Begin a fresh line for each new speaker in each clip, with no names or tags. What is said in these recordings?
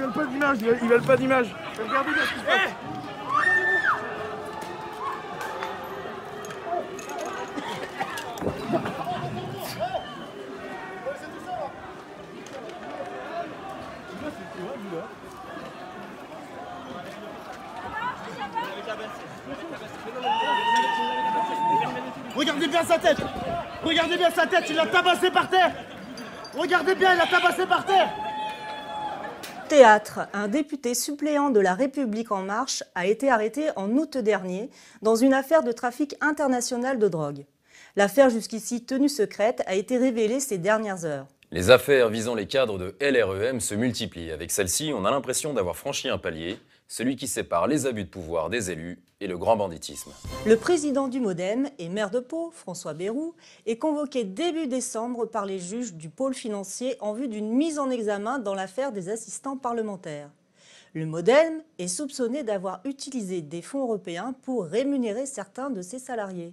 veulent pas d'image, ils veulent pas d'image. Regardez bien ce qui se passe.
Regardez bien sa tête. Regardez bien sa tête, il l'a tabassé par terre. Regardez bien, il l'a tabassé par terre.
Théâtre, un député suppléant de La République En Marche a été arrêté en août dernier dans une affaire de trafic international de drogue. L'affaire jusqu'ici tenue secrète a été révélée ces dernières heures.
Les affaires visant les cadres de LREM se multiplient. Avec celle-ci, on a l'impression d'avoir franchi un palier, celui qui sépare les abus de pouvoir des élus et le grand banditisme.
Le président du MoDem et maire de Pau, François Bayrou, est convoqué début décembre par les juges du pôle financier en vue d'une mise en examen dans l'affaire des assistants parlementaires. Le MoDem est soupçonné d'avoir utilisé des fonds européens pour rémunérer certains de ses salariés.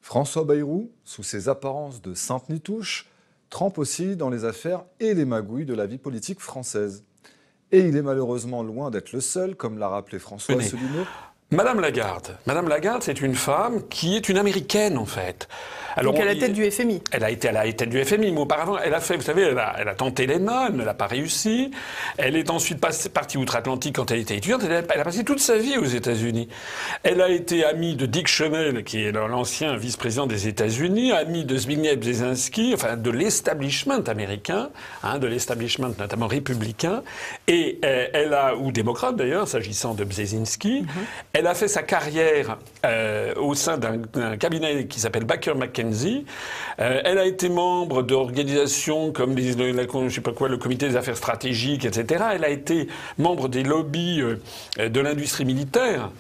François Bayrou, sous ses apparences de Sainte-Nitouche, trempe aussi dans les affaires et les magouilles de la vie politique française. Et il est malheureusement loin d'être le seul, comme l'a rappelé François Asselineau.
Madame Lagarde, c'est une femme qui est une Américaine, en fait. Alors,
donc à la tête du FMI.
Elle a été à la tête du FMI, mais auparavant, elle a fait, vous savez, elle a tenté l'ENA, elle ne l'a pas réussi. Elle est ensuite partie outre-Atlantique quand elle était étudiante. Elle a passé toute sa vie aux États-Unis. Elle a été amie de Dick Cheney, qui est l'ancien vice-président des États-Unis, amie de Zbigniew Brzezinski, enfin de l'establishment américain, de l'establishment notamment républicain, et elle a, ou démocrate d'ailleurs, s'agissant de Brzezinski, elle a fait sa carrière au sein d'un cabinet qui s'appelle Baker McKenzie. Elle a été membre d'organisations comme je sais pas quoi, le comité des affaires stratégiques, etc. Elle a été membre des lobbies de l'industrie militaire.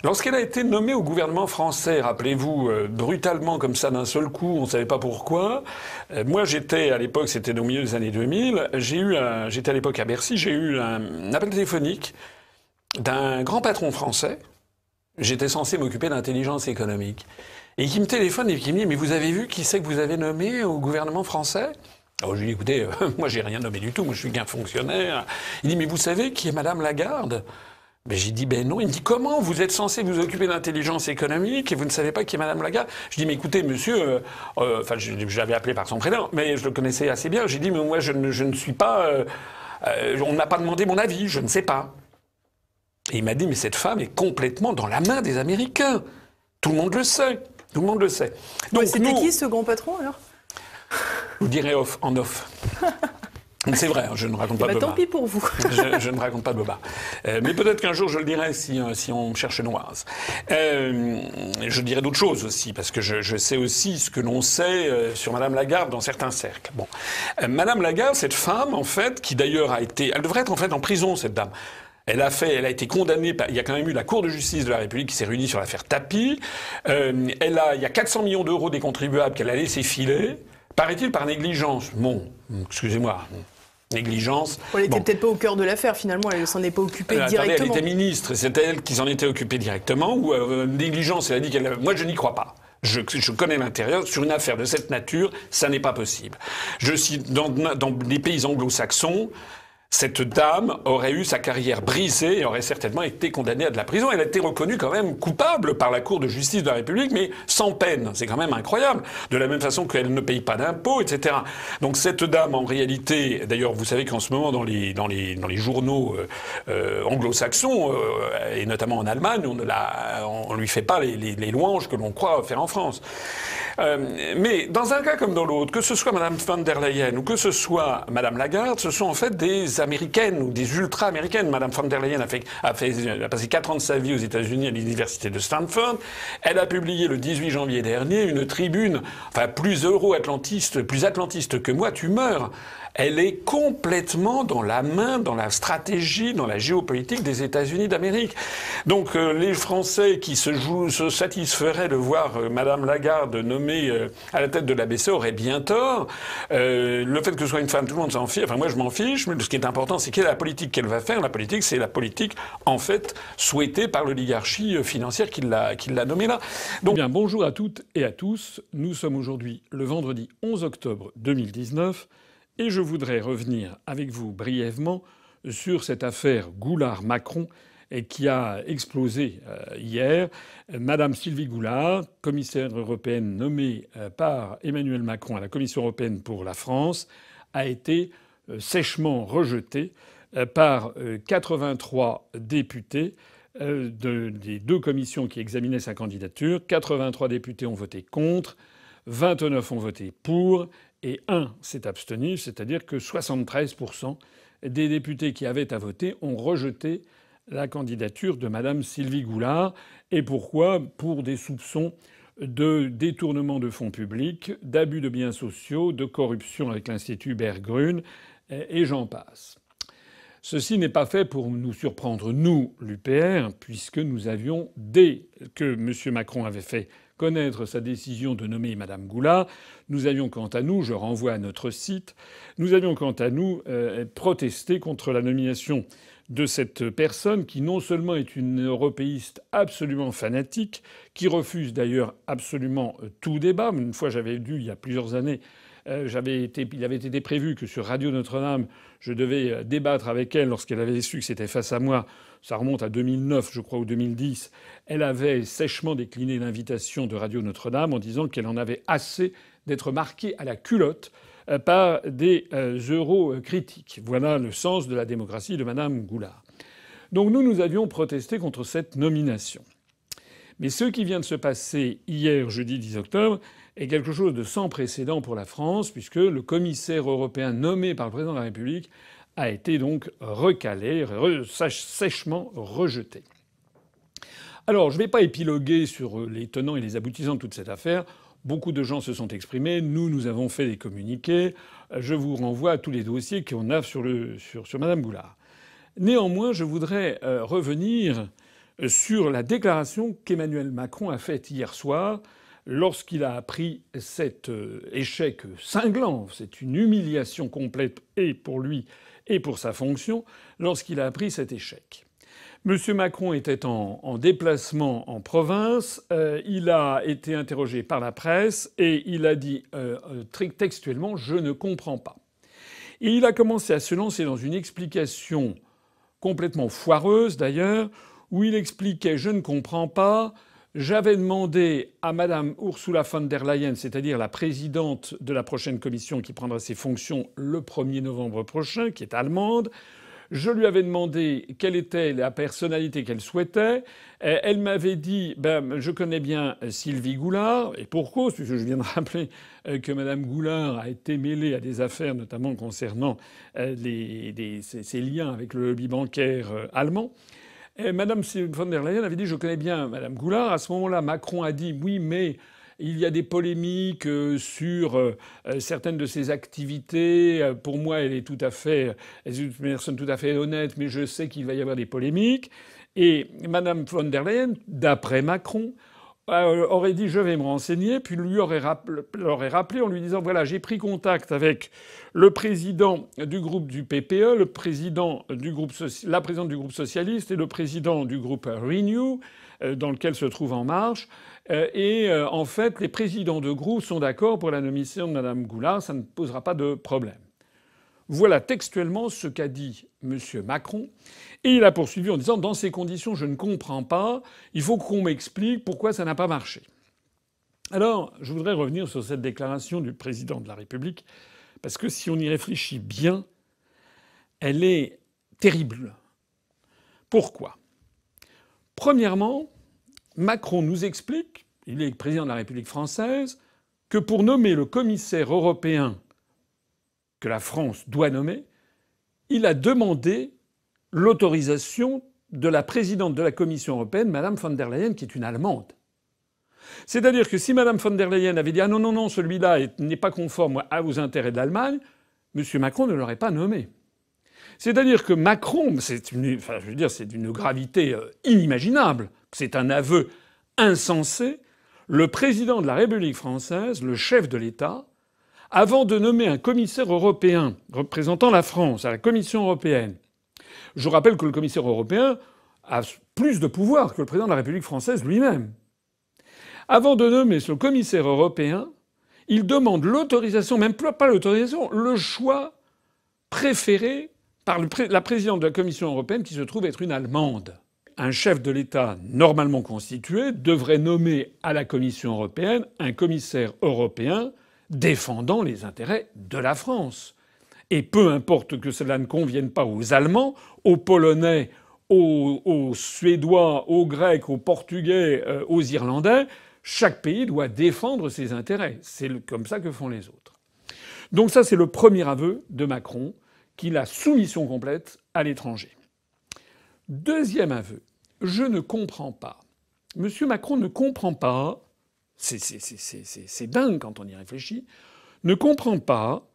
Lorsqu'elle a été nommée au gouvernement français, rappelez-vous, brutalement comme ça d'un seul coup, on ne savait pas pourquoi. Moi, j'étais à l'époque, c'était au milieu des années 2000. J'étais à l'époque à Bercy. J'ai eu un appel téléphonique d'un grand patron français. J'étais censé m'occuper d'intelligence économique. Et qui me téléphone et qui me dit « Mais vous avez vu qui c'est que vous avez nommé au gouvernement français ?» Alors je lui dis « Écoutez, moi j'ai rien nommé du tout, moi je suis qu'un fonctionnaire. » Il dit « Mais vous savez qui est Madame Lagarde ?» Ben, j'ai dit « Ben non. » Il me dit « Comment vous êtes censé vous occuper d'intelligence économique et vous ne savez pas qui est Madame Lagarde ?» Je dis « Mais écoutez, monsieur... » Enfin, je l'avais appelé par son prénom, mais je le connaissais assez bien. J'ai dit « Mais moi je ne suis pas... on ne m'a pas demandé mon avis, je ne sais pas. » Et il m'a dit « Mais cette femme est complètement dans la main des Américains. Tout le monde le sait. Tout le monde le sait. »
Donc c'était qui ce grand patron alors ?
Je vous dirai en off. C'est vrai, je ne raconte pas de boba.
Tant pis pour vous.
je ne raconte pas de boba. Mais peut-être qu'un jour je le dirai si on me cherche noise. Je dirai d'autres choses aussi, parce que je sais aussi ce que l'on sait sur Madame Lagarde dans certains cercles. Bon, Madame Lagarde, cette femme en fait, qui d'ailleurs elle devrait être en fait en prison, cette dame. Elle a été condamnée il y a quand même eu la Cour de justice de la République qui s'est réunie sur l'affaire Tapie. Il y a 400 millions d'euros des contribuables qu'elle a laissé filer, paraît-il par négligence. Bon, excusez-moi. Négligence.
Elle n'était peut-être pas au cœur de l'affaire, finalement, elle ne s'en est pas occupée directement.
Elle était ministre, c'est elle qui s'en était occupée directement, ou négligence, elle a dit qu'elle... Moi, je n'y crois pas. Je connais l'intérieur. Sur une affaire de cette nature, ça n'est pas possible. Dans les pays anglo-saxons, cette dame aurait eu sa carrière brisée et aurait certainement été condamnée à de la prison. Elle a été reconnue quand même coupable par la Cour de justice de la République, mais sans peine. C'est quand même incroyable. De la même façon qu'elle ne paye pas d'impôts, etc. Donc cette dame, en réalité, d'ailleurs, vous savez qu'en ce moment, dans les journaux anglo-saxons, et notamment en Allemagne, on lui fait pas les louanges que l'on croit faire en France. Mais dans un cas comme dans l'autre, que ce soit Madame von der Leyen ou que ce soit Madame Lagarde, ce sont en fait des américaines ou des ultra-américaines. Madame von der Leyen a passé 4 ans de sa vie aux États-Unis à l'université de Stanford. Elle a publié le 18 janvier dernier une tribune, enfin plus euro-atlantiste, plus atlantiste que moi, tu meurs. Elle est complètement dans la main, dans la stratégie, dans la géopolitique des États-Unis d'Amérique. Donc les Français qui se satisferaient de voir Madame Lagarde nommée à la tête de la BCE auraient bien tort. Le fait que ce soit une femme, tout le monde s'en fiche. Enfin moi je m'en fiche, mais ce qui est important c'est quelle est la politique qu'elle va faire. La politique c'est la politique en fait souhaitée par l'oligarchie financière qui l'a nommée là. Donc
bien, bonjour à toutes et à tous. Nous sommes aujourd'hui le vendredi 11 octobre 2019. Et je voudrais revenir avec vous brièvement sur cette affaire Goulard-Macron et qui a explosé hier. Madame Sylvie Goulard, commissaire européenne nommée par Emmanuel Macron à la Commission européenne pour la France, a été sèchement rejetée par 83 députés des deux commissions qui examinaient sa candidature. 83 députés ont voté contre, 29 ont voté pour et 1 s'est abstenu, c'est-à-dire que 73% des députés qui avaient à voter ont rejeté la candidature de Madame Sylvie Goulard. Et pourquoi ? Pour des soupçons de détournement de fonds publics, d'abus de biens sociaux, de corruption avec l'Institut Berggruen, et j'en passe. Ceci n'est pas fait pour nous surprendre, nous, l'UPR, puisque nous avions, dès que M. Macron avait fait connaître sa décision de nommer Mme Goulard, nous avions quant à nous, je renvoie à notre site, nous avions quant à nous protesté contre la nomination de cette personne qui non seulement est une européiste absolument fanatique, qui refuse d'ailleurs absolument tout débat. Une fois j'avais dû, il y a plusieurs années, il avait été prévu que sur Radio Notre-Dame, je devais débattre avec elle lorsqu'elle avait su que c'était face à moi. Ça remonte à 2009, je crois, ou 2010. Elle avait sèchement décliné l'invitation de Radio Notre-Dame en disant qu'elle en avait assez d'être marquée à la culotte par des eurocritiques. Voilà le sens de la démocratie de Madame Goulard. Donc nous avions protesté contre cette nomination. Mais ce qui vient de se passer hier, jeudi 10 octobre, est quelque chose de sans précédent pour la France, puisque le commissaire européen nommé par le président de la République a été donc recalé, sèchement rejeté. Alors, je ne vais pas épiloguer sur les tenants et les aboutissants de toute cette affaire. Beaucoup de gens se sont exprimés. Nous avons fait des communiqués. Je vous renvoie à tous les dossiers qu'on a sur Madame Goulard. Néanmoins, je voudrais revenir sur la déclaration qu'Emmanuel Macron a faite hier soir lorsqu'il a appris cet échec cinglant. C'est une humiliation complète et pour lui et pour sa fonction lorsqu'il a appris cet échec. M. Macron était en déplacement en province. Il a été interrogé par la presse et il a dit textuellement « Je ne comprends pas ». Et il a commencé à se lancer dans une explication complètement foireuse d'ailleurs, où il expliquait « Je ne comprends pas ». J'avais demandé à Madame Ursula von der Leyen, c'est-à-dire la présidente de la prochaine commission qui prendra ses fonctions le 1er novembre prochain, qui est allemande. Je lui avais demandé quelle était la personnalité qu'elle souhaitait. Elle m'avait dit je connais bien Sylvie Goulard, et pour cause, puisque je viens de rappeler que Madame Goulard a été mêlée à des affaires, notamment concernant ses liens avec le lobby bancaire allemand. Et Madame von der Leyen avait dit « Je connais bien Madame Goulard ». À ce moment-là, Macron a dit « Oui, mais il y a des polémiques sur certaines de ses activités. Pour moi, elle est une personne tout à fait honnête, mais je sais qu'il va y avoir des polémiques ». Et Madame von der Leyen, d'après Macron, aurait dit « Je vais me renseigner », puis lui aurait rappelé en lui disant « Voilà, j'ai pris contact avec le président du groupe du PPE, la présidente du groupe socialiste et le président du groupe Renew, dans lequel se trouve En Marche. Et en fait, les présidents de groupe sont d'accord pour la nomination de Madame Goulard. Ça ne posera pas de problème. » Voilà textuellement ce qu'a dit M. Macron. Et il a poursuivi en disant « Dans ces conditions, je ne comprends pas. Il faut qu'on m'explique pourquoi ça n'a pas marché. » Alors, je voudrais revenir sur cette déclaration du président de la République, parce que si on y réfléchit bien, elle est terrible. Pourquoi ? Premièrement, Macron nous explique, il est président de la République française, que pour nommer le commissaire européen que la France doit nommer, il a demandé l'autorisation de la présidente de la Commission européenne, Madame von der Leyen, qui est une Allemande. C'est-à-dire que si Madame von der Leyen avait dit « Ah non, celui-là n'est pas conforme aux intérêts de l'Allemagne », M. Macron ne l'aurait pas nommé. C'est-à-dire que Macron, c'est d'une gravité inimaginable, c'est un aveu insensé. Le président de la République française, le chef de l'État, avant de nommer un commissaire européen représentant la France à la Commission européenne, je rappelle que le commissaire européen a plus de pouvoir que le président de la République française lui-même. Avant de nommer ce commissaire européen, il demande l'autorisation, même pas l'autorisation, le choix préféré par la présidente de la Commission européenne qui se trouve être une Allemande. Un chef de l'État normalement constitué devrait nommer à la Commission européenne un commissaire européen défendant les intérêts de la France. Et peu importe que cela ne convienne pas aux Allemands, aux Polonais, aux Suédois, aux Grecs, aux Portugais, aux Irlandais, chaque pays doit défendre ses intérêts. C'est comme ça que font les autres. Donc ça, c'est le premier aveu de Macron, qu'il a soumission complète à l'étranger. Deuxième aveu, je ne comprends pas. Monsieur Macron ne comprend pas, c'est dingue quand on y réfléchit, ne comprend pas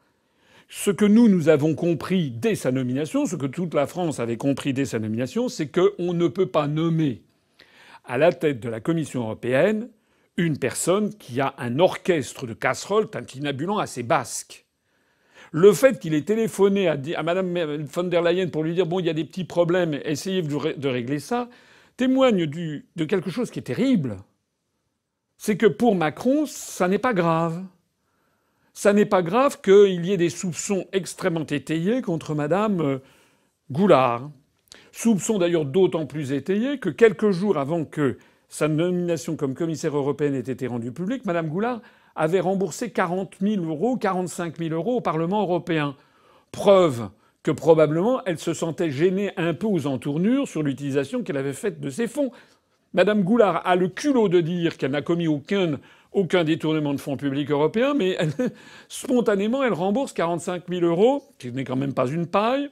ce que nous avons compris dès sa nomination, ce que toute la France avait compris dès sa nomination, c'est qu'on ne peut pas nommer à la tête de la Commission européenne une personne qui a un orchestre de casseroles tintinabulant assez basque. Le fait qu'il ait téléphoné à Mme von der Leyen pour lui dire « bon, il y a des petits problèmes, essayez de régler ça », témoigne de quelque chose qui est terrible. C'est que pour Macron, ça n'est pas grave. Ça n'est pas grave qu'il y ait des soupçons extrêmement étayés contre Mme Goulard. Soupçons d'ailleurs d'autant plus étayés que quelques jours avant que sa nomination comme commissaire européenne ait été rendue publique, Mme Goulard avait remboursé 40 000 euros, 45 000 euros au Parlement européen. Preuve que probablement elle se sentait gênée un peu aux entournures sur l'utilisation qu'elle avait faite de ces fonds. Mme Goulard a le culot de dire qu'elle n'a commis aucun détournement de fonds publics européens, mais spontanément, elle rembourse 45 000 euros, qui n'est quand même pas une paille.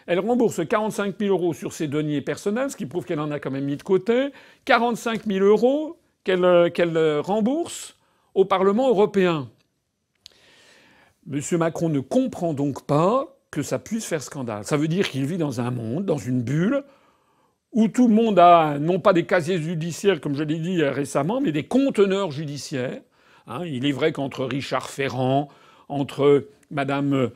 Elle rembourse 45 000 euros sur ses deniers personnels, ce qui prouve qu'elle en a quand même mis de côté. 45 000 euros qu'elle rembourse au Parlement européen. M. Macron ne comprend donc pas que ça puisse faire scandale. Ça veut dire qu'il vit dans un monde, dans une bulle, où tout le monde a non pas des casiers judiciaires, comme je l'ai dit récemment, mais des conteneurs judiciaires. Il est vrai qu'entre Richard Ferrand, entre Madame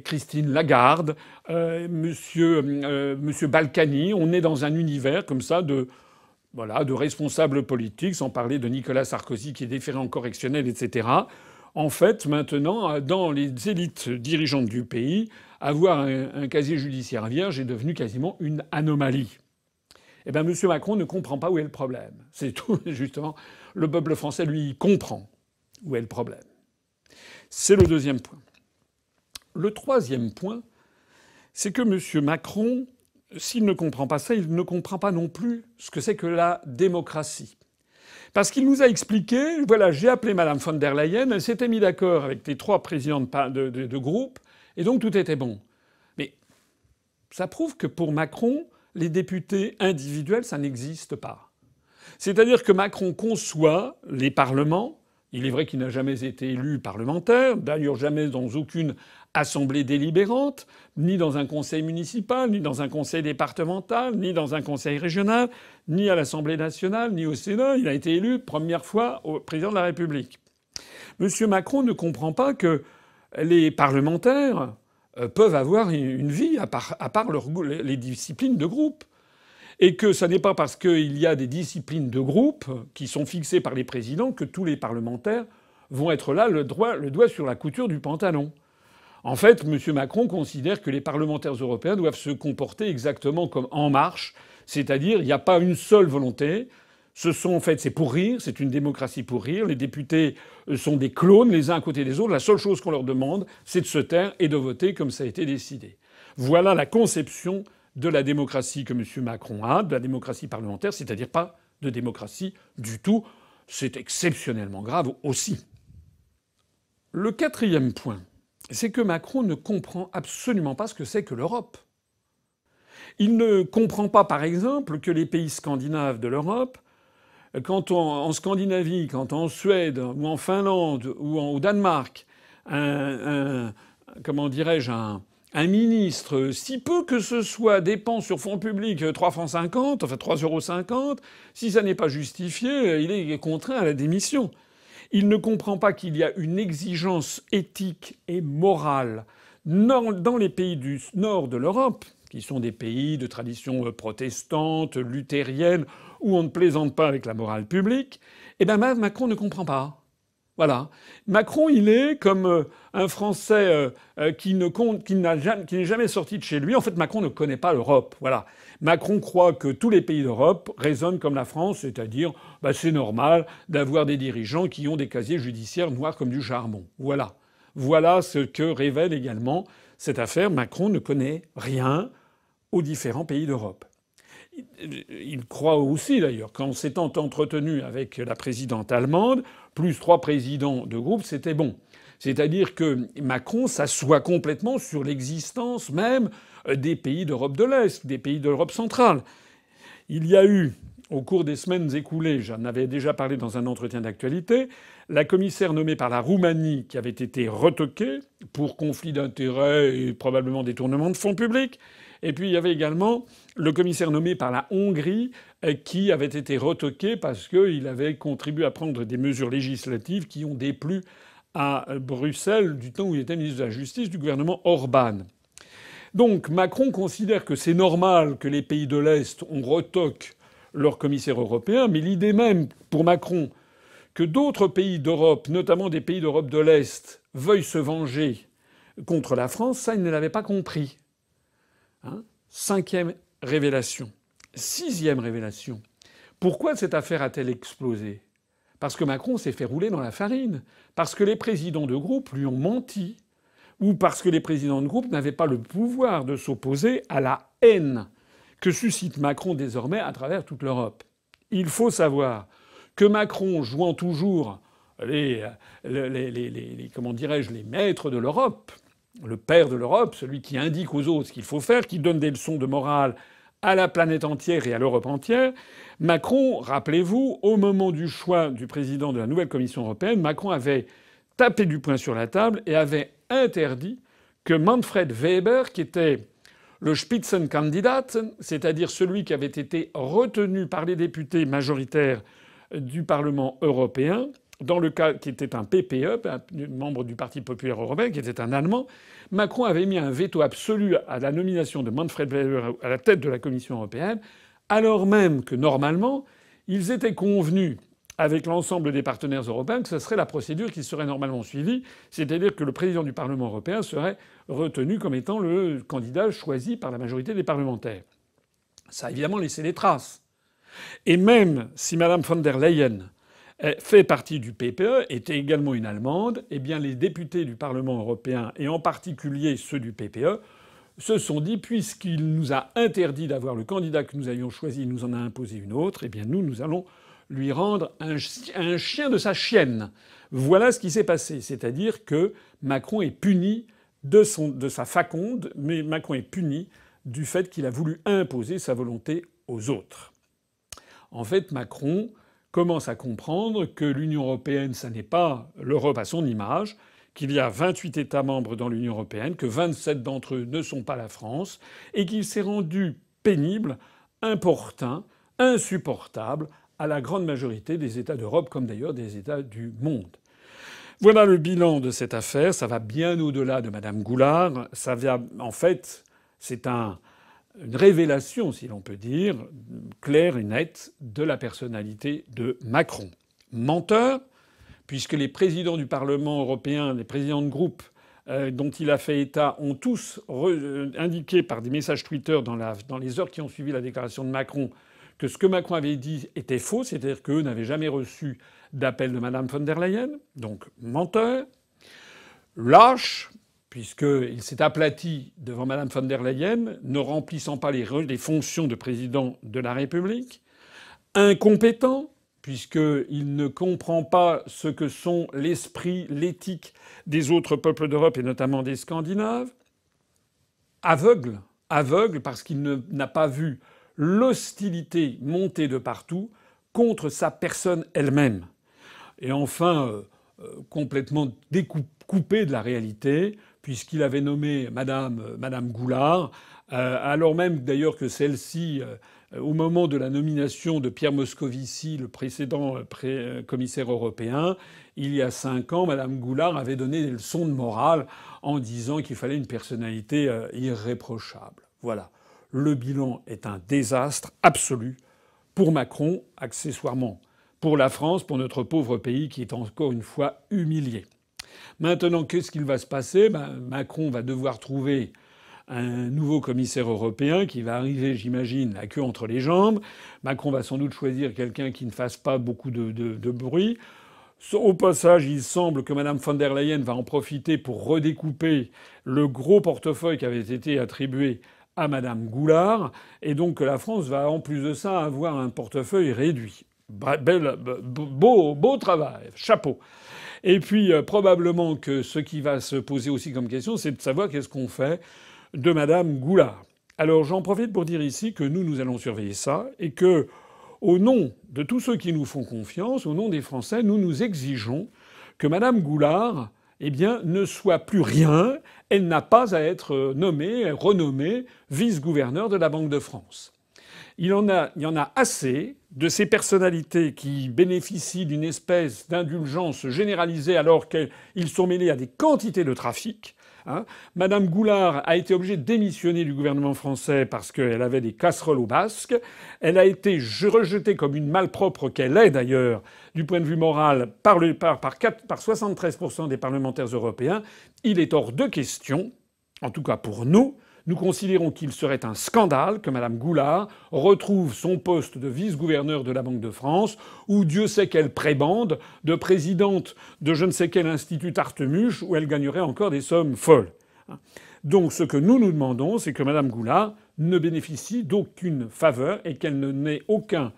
Christine Lagarde, Monsieur Balkany, on est dans un univers comme ça de responsables politiques, sans parler de Nicolas Sarkozy qui est déféré en correctionnel, etc. En fait, maintenant, dans les élites dirigeantes du pays, avoir un casier judiciaire vierge est devenu quasiment une anomalie. Eh bien, M. Macron ne comprend pas où est le problème. C'est tout, justement. Le peuple français, lui, comprend où est le problème. C'est le deuxième point. Le troisième point, c'est que M. Macron, s'il ne comprend pas ça, il ne comprend pas non plus ce que c'est que la démocratie. Parce qu'il nous a expliqué, voilà, j'ai appelé Mme von der Leyen, elle s'était mise d'accord avec les 3 présidents de groupe, et donc tout était bon. Mais ça prouve que pour Macron, les députés individuels, ça n'existe pas. C'est-à-dire que Macron conçoit les parlements. Il est vrai qu'il n'a jamais été élu parlementaire, d'ailleurs jamais dans aucune assemblée délibérante, ni dans un conseil municipal, ni dans un conseil départemental, ni dans un conseil régional, ni à l'Assemblée nationale, ni au Sénat. Il a été élu première fois au président de la République. M. Macron ne comprend pas que les parlementaires peuvent avoir une vie à part les disciplines de groupe. Et que ce n'est pas parce qu'il y a des disciplines de groupe qui sont fixées par les présidents que tous les parlementaires vont être là, le doigt sur la couture du pantalon. En fait, M. Macron considère que les parlementaires européens doivent se comporter exactement comme En Marche, c'est-à-dire il n'y a pas une seule volonté. En fait, c'est pour rire, c'est une démocratie pour rire. Les députés sont des clones les uns à côté des autres. La seule chose qu'on leur demande, c'est de se taire et de voter comme ça a été décidé. Voilà la conception de la démocratie que M. Macron a, de la démocratie parlementaire, c'est-à-dire pas de démocratie du tout. C'est exceptionnellement grave aussi. Le quatrième point, c'est que Macron ne comprend absolument pas ce que c'est que l'Europe. Il ne comprend pas, par exemple, que les pays scandinaves de l'Europe, en Scandinavie, quand en Suède, ou en Finlande, ou au Danemark, un ministre, si peu que ce soit, dépense sur fonds publics 3,50 €, si ça n'est pas justifié, il est contraint à la démission. Il ne comprend pas qu'il y a une exigence éthique et morale dans les pays du nord de l'Europe, qui sont des pays de tradition protestante, luthérienne, où on ne plaisante pas avec la morale publique. Eh bien, Macron ne comprend pas. Voilà. Macron, il est comme un Français qui n'est jamais sorti de chez lui. En fait, Macron ne connaît pas l'Europe. Voilà. Macron croit que tous les pays d'Europe raisonnent comme la France, c'est-à-dire c'est normal d'avoir des dirigeants qui ont des casiers judiciaires noirs comme du charbon. Voilà. Voilà ce que révèle également cette affaire. Macron ne connaît rien aux différents pays d'Europe. Il croit aussi, d'ailleurs, qu'en s'étant entretenu avec la présidente allemande, plus 3 présidents de groupe, c'était bon. C'est-à-dire que Macron s'assoit complètement sur l'existence même des pays d'Europe de l'Est, des pays d'Europe centrale. Il y a eu, au cours des semaines écoulées, j'en avais déjà parlé dans un entretien d'actualité, la commissaire nommée par la Roumanie qui avait été retoquée pour conflit d'intérêts et probablement détournement de fonds publics. Et puis il y avait également le commissaire nommé par la Hongrie qui avait été retoqué parce qu'il avait contribué à prendre des mesures législatives qui ont déplu à Bruxelles du temps où il était ministre de la Justice du gouvernement Orban. Donc Macron considère que c'est normal que les pays de l'Est on retoque leur commissaire européen, mais l'idée même pour Macron que d'autres pays d'Europe, notamment des pays d'Europe de l'Est, veuillent se venger contre la France, ça il ne l'avait pas compris. 5e révélation. 6e révélation. Pourquoi cette affaire a-t-elle explosé? Parce que Macron s'est fait rouler dans la farine. Parce que les présidents de groupe lui ont menti. Ou parce que les présidents de groupe n'avaient pas le pouvoir de s'opposer à la haine que suscite Macron désormais à travers toute l'Europe. Il faut savoir que Macron, jouant toujours comment dirais-je, les maîtres de l'Europe, le père de l'Europe, celui qui indique aux autres ce qu'il faut faire, qui donne des leçons de morale à la planète entière et à l'Europe entière. Macron, rappelez-vous, au moment du choix du président de la nouvelle Commission européenne, Macron avait tapé du poing sur la table et avait interdit que Manfred Weber, qui était le Spitzenkandidat, c'est-à-dire celui qui avait été retenu par les députés majoritaires du Parlement européen, dans le cas qui était un PPE, un membre du Parti populaire européen, qui était un Allemand, Macron avait mis un veto absolu à la nomination de Manfred Weber à la tête de la Commission européenne, alors même que normalement, ils étaient convenus avec l'ensemble des partenaires européens que ce serait la procédure qui serait normalement suivie, c'est-à-dire que le président du Parlement européen serait retenu comme étant le candidat choisi par la majorité des parlementaires. Ça a évidemment laissé des traces. Et même si Mme von der Leyen fait partie du PPE, était également une Allemande, eh bien les députés du Parlement européen, et en particulier ceux du PPE, se sont dit, puisqu'il nous a interdit d'avoir le candidat que nous avions choisi, il nous en a imposé une autre, eh bien nous allons lui rendre un chien de sa chienne. Voilà ce qui s'est passé. C'est-à-dire que Macron est puni de sa faconde, mais Macron est puni du fait qu'il a voulu imposer sa volonté aux autres. En fait, Macron commence à comprendre que l'Union européenne, ça n'est pas l'Europe à son image, qu'il y a 28 États membres dans l'Union européenne, que 27 d'entre eux ne sont pas la France, et qu'il s'est rendu pénible, importun, insupportable à la grande majorité des États d'Europe, comme d'ailleurs des États du monde. Voilà le bilan de cette affaire. Ça va bien au-delà de Mme Goulard. Ça vient, en fait, c'est une révélation, si l'on peut dire, claire et nette de la personnalité de Macron. Menteur, puisque les présidents du Parlement européen, les présidents de groupe dont il a fait état, ont tous indiqué par des messages Twitter dans les heures qui ont suivi la déclaration de Macron que ce que Macron avait dit était faux, c'est-à-dire qu'eux n'avaient jamais reçu d'appel de Mme von der Leyen, donc menteur, lâche, puisqu'il s'est aplati devant Mme von der Leyen, ne remplissant pas les fonctions de président de la République, incompétent, puisqu'il ne comprend pas ce que sont l'esprit, l'éthique des autres peuples d'Europe et notamment des Scandinaves, aveugle parce qu'il n'a pas vu l'hostilité monter de partout contre sa personne elle-même. Et enfin, complètement coupé de la réalité, puisqu'il avait nommé Madame Goulard, alors même d'ailleurs que celle-ci, au moment de la nomination de Pierre Moscovici, le précédent commissaire européen, il y a 5 ans, Madame Goulard avait donné des leçons de morale en disant qu'il fallait une personnalité irréprochable. Voilà. Le bilan est un désastre absolu pour Macron, accessoirement pour la France, pour notre pauvre pays qui est encore une fois humilié. Maintenant, qu'est-ce qu'il va se passer? Macron va devoir trouver un nouveau commissaire européen qui va arriver, j'imagine, la queue entre les jambes. Macron va sans doute choisir quelqu'un qui ne fasse pas beaucoup de bruit. Au passage, il semble que Mme von der Leyen va en profiter pour redécouper le gros portefeuille qui avait été attribué à Mme Goulard, et donc que la France va en plus de ça avoir un portefeuille réduit. Beau travail, chapeau. Et puis probablement que ce qui va se poser aussi comme question, c'est de savoir qu'est-ce qu'on fait de Mme Goulard. Alors j'en profite pour dire ici que nous allons surveiller ça et que, au nom de tous ceux qui nous font confiance, au nom des Français, nous exigeons que Mme Goulard, ne soit plus rien. Elle n'a pas à être nommée, renommée vice-gouverneur de la Banque de France. Il y en a assez de ces personnalités qui bénéficient d'une espèce d'indulgence généralisée alors qu'ils sont mêlés à des quantités de trafic. Madame Goulard a été obligée de démissionner du gouvernement français parce qu'elle avait des casseroles au basque. Elle a été rejetée comme une malpropre qu'elle est d'ailleurs du point de vue moral par 73% des parlementaires européens. Il est hors de question, en tout cas pour nous considérons qu'il serait un scandale que Mme Goulard retrouve son poste de vice-gouverneur de la Banque de France, ou Dieu sait quelle prébande de présidente de je ne sais quel institut Tartemuche, où elle gagnerait encore des sommes folles. Donc ce que nous demandons, c'est que Mme Goulard ne bénéficie d'aucune faveur et qu'elle n'ait aucun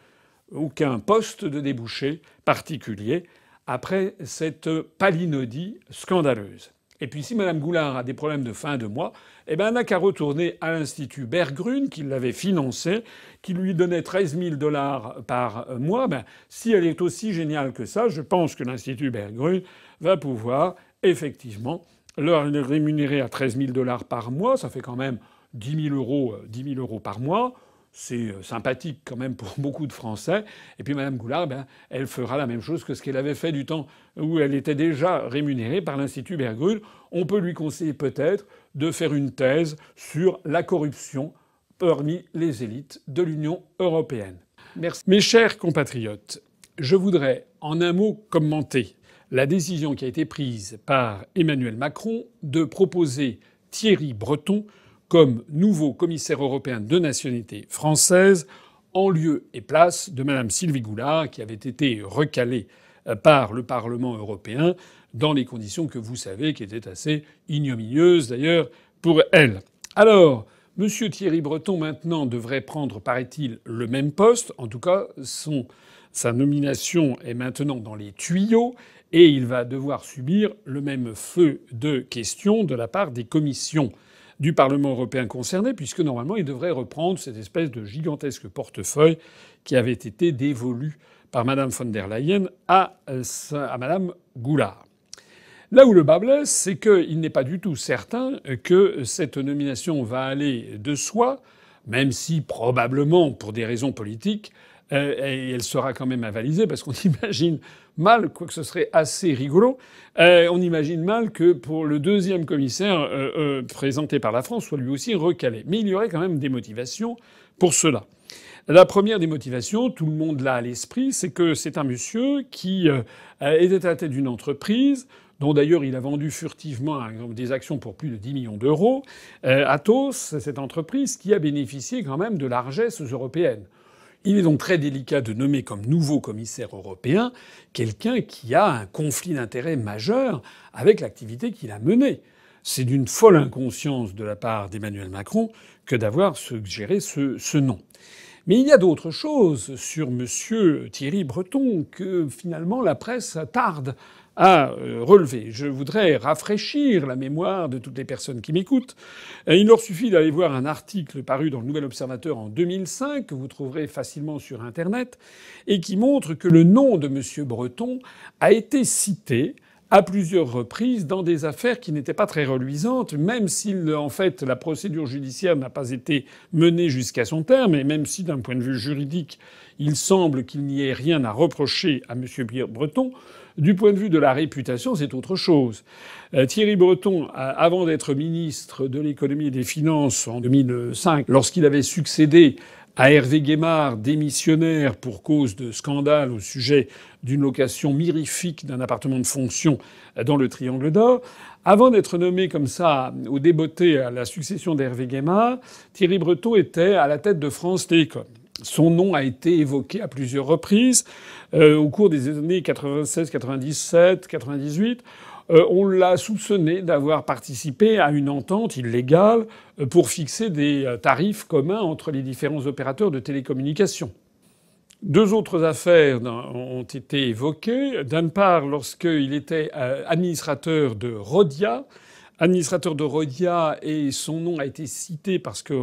poste de débouché particulier après cette palinodie scandaleuse. Et puis si Mme Goulard a des problèmes de fin de mois, elle n'a qu'à retourner à l'Institut Berggruen, qui l'avait financé, qui lui donnait 13 000 $ par mois. Si elle est aussi géniale que ça, je pense que l'Institut Berggruen va pouvoir effectivement le rémunérer à 13 000 $ par mois. Ça fait quand même 10 000 euros par mois. C'est sympathique quand même pour beaucoup de Français. Et puis Mme Goulard, elle fera la même chose que ce qu'elle avait fait du temps où elle était déjà rémunérée par l'Institut Berggruen. On peut lui conseiller peut-être de faire une thèse sur la corruption parmi les élites de l'Union européenne. Merci. Mes chers compatriotes, je voudrais en un mot commenter la décision qui a été prise par Emmanuel Macron de proposer Thierry Breton comme nouveau commissaire européen de nationalité française, en lieu et place de Mme Sylvie Goulard, qui avait été recalée par le Parlement européen dans les conditions que vous savez, qui étaient assez ignominieuses d'ailleurs pour elle. Alors, M. Thierry Breton maintenant devrait prendre, paraît-il, le même poste. En tout cas, sa nomination est maintenant dans les tuyaux et il va devoir subir le même feu de questions de la part des commissions du Parlement européen concerné, puisque normalement il devrait reprendre cette espèce de gigantesque portefeuille qui avait été dévolu par Mme von der Leyen à Mme Goulard. Là où le bât blesse, c'est qu'il n'est pas du tout certain que cette nomination va aller de soi, même si probablement, pour des raisons politiques, elle sera quand même avalisée, parce qu'on imagine mal, quoique ce serait assez rigolo, on imagine mal que pour le deuxième commissaire présenté par la France soit lui aussi recalé. Mais il y aurait quand même des motivations pour cela. La première des motivations, tout le monde l'a à l'esprit, c'est que c'est un monsieur qui était à la tête d'une entreprise dont d'ailleurs il a vendu furtivement des actions pour plus de 10 millions d'euros. Atos, cette entreprise qui a bénéficié quand même de largesses européennes. Il est donc très délicat de nommer comme nouveau commissaire européen quelqu'un qui a un conflit d'intérêts majeur avec l'activité qu'il a menée. C'est d'une folle inconscience de la part d'Emmanuel Macron que d'avoir suggéré ce nom. Mais il y a d'autres choses sur M. Thierry Breton que finalement la presse tarde à relever. Je voudrais rafraîchir la mémoire de toutes les personnes qui m'écoutent. Il leur suffit d'aller voir un article paru dans le Nouvel Observateur en 2005, que vous trouverez facilement sur Internet, et qui montre que le nom de M. Breton a été cité à plusieurs reprises dans des affaires qui n'étaient pas très reluisantes, même si en fait la procédure judiciaire n'a pas été menée jusqu'à son terme, et même si d'un point de vue juridique il semble qu'il n'y ait rien à reprocher à M. Breton. Du point de vue de la réputation, c'est autre chose. Thierry Breton, avant d'être ministre de l'économie et des finances en 2005, lorsqu'il avait succédé à Hervé Guémard, démissionnaire pour cause de scandale au sujet d'une location mirifique d'un appartement de fonction dans le Triangle d'Or. Avant d'être nommé comme ça au débeauté à la succession d'Hervé Guémard, Thierry Breton était à la tête de France Télécom. Son nom a été évoqué à plusieurs reprises au cours des années 96, 97, 98. On l'a soupçonné d'avoir participé à une entente illégale pour fixer des tarifs communs entre les différents opérateurs de télécommunications. Deux autres affaires ont été évoquées. D'une part, lorsqu'il était administrateur de Rhodia. Administrateur de Rhodia, et son nom a été cité parce que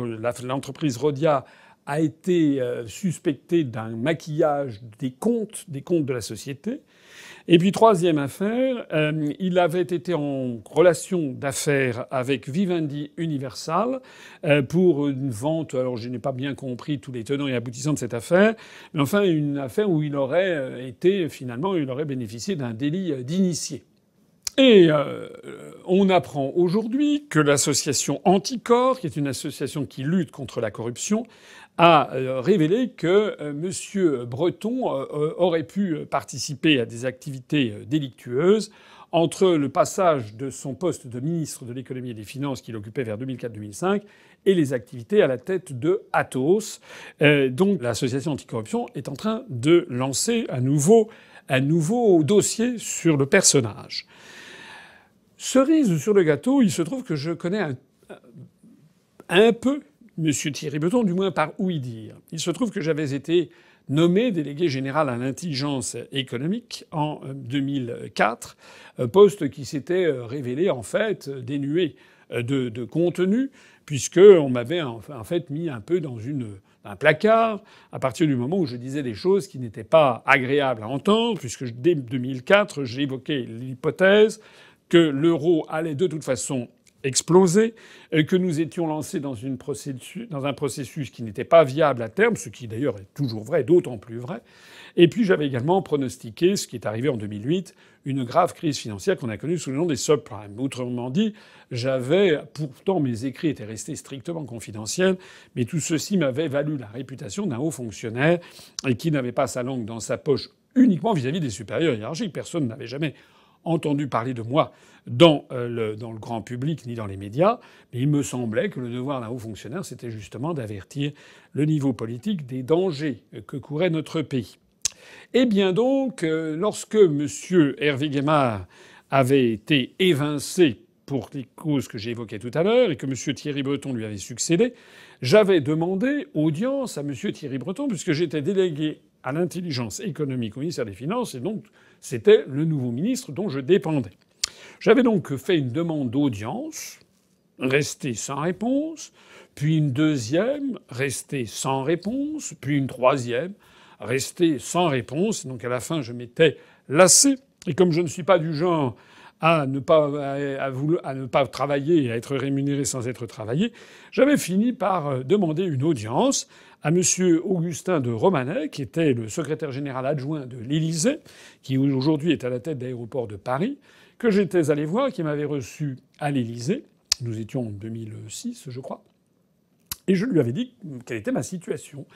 l'entreprise Rhodia a été suspectée d'un maquillage des comptes de la société. Et puis troisième affaire, il avait été en relation d'affaires avec Vivendi Universal pour une vente. Alors je n'ai pas bien compris tous les tenants et aboutissants de cette affaire, mais enfin une affaire où il aurait bénéficié d'un délit d'initié. Et on apprend aujourd'hui que l'association Anticor, qui est une association qui lutte contre la corruption, a révélé que M. Breton aurait pu participer à des activités délictueuses entre le passage de son poste de ministre de l'économie et des finances qu'il occupait vers 2004-2005 et les activités à la tête de Atos. Donc l'association anticorruption est en train de lancer un nouveau dossier sur le personnage. Cerise sur le gâteau, il se trouve que je connais un peu M. Thierry Breton, du moins par ouï dire. Il se trouve que j'avais été nommé délégué général à l'intelligence économique en 2004, poste qui s'était révélé en fait dénué de contenu, puisqu'on m'avait en fait mis un peu dans un placard à partir du moment où je disais des choses qui n'étaient pas agréables à entendre, puisque dès 2004, j'évoquais l'hypothèse que l'euro allait de toute façon exploser, que nous étions lancés dans un processus qui n'était pas viable à terme, ce qui d'ailleurs est toujours vrai, d'autant plus vrai. Et puis j'avais également pronostiqué, ce qui est arrivé en 2008, une grave crise financière qu'on a connue sous le nom des subprimes. Autrement dit, pourtant mes écrits étaient restés strictement confidentiels, mais tout ceci m'avait valu la réputation d'un haut fonctionnaire et qui n'avait pas sa langue dans sa poche uniquement vis-à-vis des supérieurs hiérarchiques. Personne n'avait jamais entendu parler de moi dans le grand public ni dans les médias, mais il me semblait que le devoir d'un haut fonctionnaire, c'était justement d'avertir le niveau politique des dangers que courait notre pays. Eh bien donc, lorsque M. Hervé Guémard avait été évincé pour les causes que j'ai évoquées tout à l'heure et que M. Thierry Breton lui avait succédé, j'avais demandé audience à M. Thierry Breton puisque j'étais délégué à l'intelligence économique au ministère des Finances et donc c'était le nouveau ministre dont je dépendais. J'avais donc fait une demande d'audience, restée sans réponse, puis une deuxième, restée sans réponse, puis une troisième, restée sans réponse. Donc à la fin, je m'étais lassé. Et comme je ne suis pas du genre à ne pas travailler et à être rémunéré sans être travaillé, j'avais fini par demander une audience à M. Augustin de Romanet, qui était le secrétaire général adjoint de l'Élysée, qui aujourd'hui est à la tête d'Aéroports de Paris, que j'étais allé voir, qui m'avait reçu à l'Élysée. Nous étions en 2006, je crois. Et je lui avais dit quelle était ma situation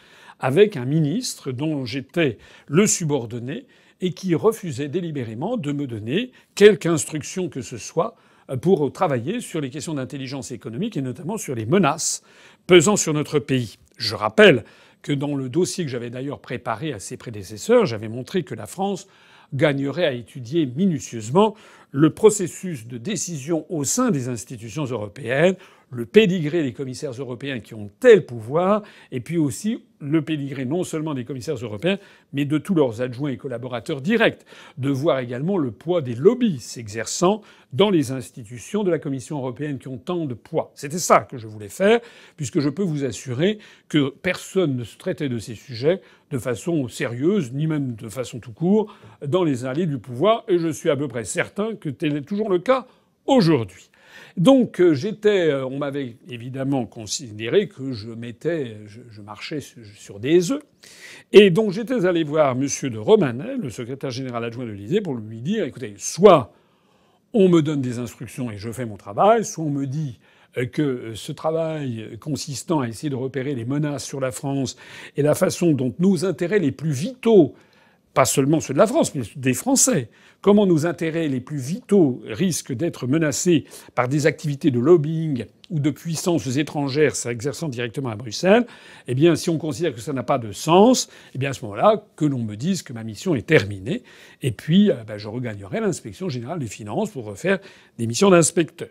avec un ministre dont j'étais le subordonné et qui refusait délibérément de me donner quelque instruction que ce soit pour travailler sur les questions d'intelligence économique et notamment sur les menaces pesant sur notre pays. Je rappelle que dans le dossier que j'avais d'ailleurs préparé à ses prédécesseurs, j'avais montré que la France gagnerait à étudier minutieusement le processus de décision au sein des institutions européennes, le pédigré des commissaires européens qui ont tel pouvoir, et puis aussi le pédigré non seulement des commissaires européens, mais de tous leurs adjoints et collaborateurs directs, de voir également le poids des lobbies s'exerçant dans les institutions de la Commission européenne qui ont tant de poids. C'était ça que je voulais faire, puisque je peux vous assurer que personne ne se traitait de ces sujets de façon sérieuse, ni même de façon tout court, dans les allées du pouvoir, et je suis à peu près certain que tel est toujours le cas aujourd'hui. Donc on m'avait évidemment considéré que je marchais sur des œufs. Et donc j'étais allé voir M. de Romanet, le secrétaire général adjoint de l'Élysée, pour lui dire, écoutez, soit on me donne des instructions et je fais mon travail, soit on me dit que ce travail consistant à essayer de repérer les menaces sur la France et la façon dont nos intérêts les plus vitaux, pas seulement ceux de la France, mais des Français, comment nos intérêts les plus vitaux risquent d'être menacés par des activités de lobbying ou de puissances étrangères s'exerçant directement à Bruxelles, eh bien, si on considère que ça n'a pas de sens, eh bien, à ce moment-là, que l'on me dise que ma mission est terminée, et puis, je regagnerai l'inspection générale des finances pour refaire des missions d'inspecteur.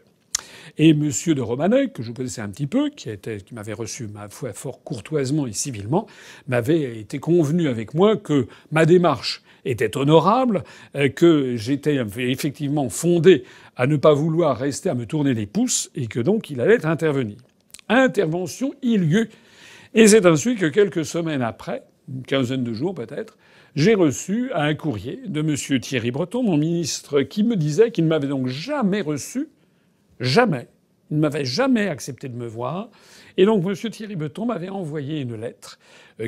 Et monsieur de Romanet, que je connaissais un petit peu, qui m'avait reçu, ma foi, fort courtoisement et civilement, m'avait été convenu avec moi que ma démarche était honorable, que j'étais effectivement fondé à ne pas vouloir rester à me tourner les pouces, et que donc il allait intervenir. Intervention, il y eut. Et c'est ainsi que quelques semaines après, une quinzaine de jours peut-être, j'ai reçu un courrier de monsieur Thierry Breton, mon ministre, qui me disait qu'il ne m'avait donc jamais reçu. Jamais. Il ne m'avait jamais accepté de me voir. Et donc, M. Thierry Breton m'avait envoyé une lettre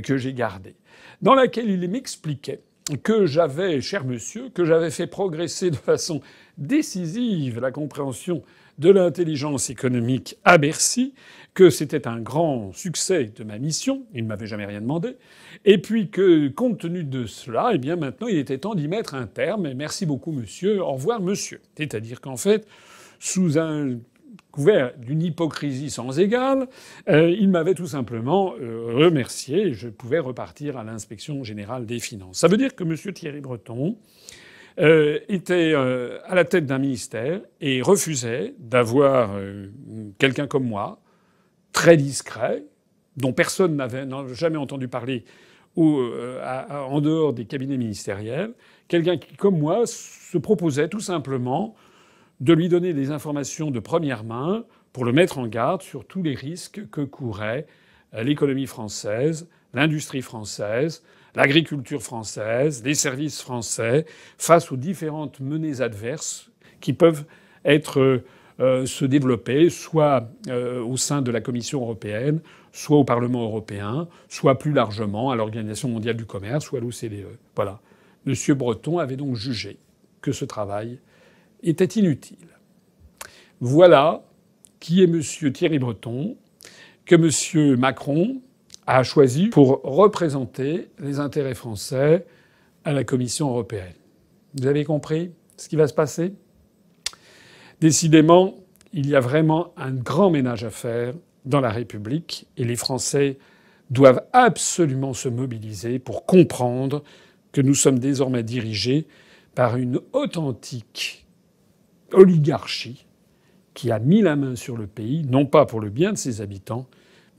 que j'ai gardée, dans laquelle il m'expliquait que j'avais, cher monsieur, que j'avais fait progresser de façon décisive la compréhension de l'intelligence économique à Bercy, que c'était un grand succès de ma mission, il ne m'avait jamais rien demandé, et puis que, compte tenu de cela, eh bien maintenant il était temps d'y mettre un terme, et merci beaucoup monsieur, au revoir monsieur. C'est-à-dire qu'en fait, sous un couvert d'une hypocrisie sans égale, il m'avait tout simplement remercié et je pouvais repartir à l'inspection générale des finances. Ça veut dire que M. Thierry Breton était à la tête d'un ministère et refusait d'avoir quelqu'un comme moi, très discret, dont personne n'avait jamais entendu parler en dehors des cabinets ministériels, quelqu'un qui, comme moi, se proposait tout simplement de lui donner des informations de première main pour le mettre en garde sur tous les risques que courait l'économie française, l'industrie française, l'agriculture française, les services français, face aux différentes menées adverses qui peuvent se développer, soit au sein de la Commission européenne, soit au Parlement européen, soit plus largement à l'Organisation mondiale du commerce ou à l'OCDE. Voilà. Monsieur Breton avait donc jugé que ce travail était inutile. Voilà qui est M. Thierry Breton, que M. Macron a choisi pour représenter les intérêts français à la Commission européenne. Vous avez compris ce qui va se passer ? Décidément, il y a vraiment un grand ménage à faire dans la République et les Français doivent absolument se mobiliser pour comprendre que nous sommes désormais dirigés par une authentique oligarchie qui a mis la main sur le pays, non pas pour le bien de ses habitants,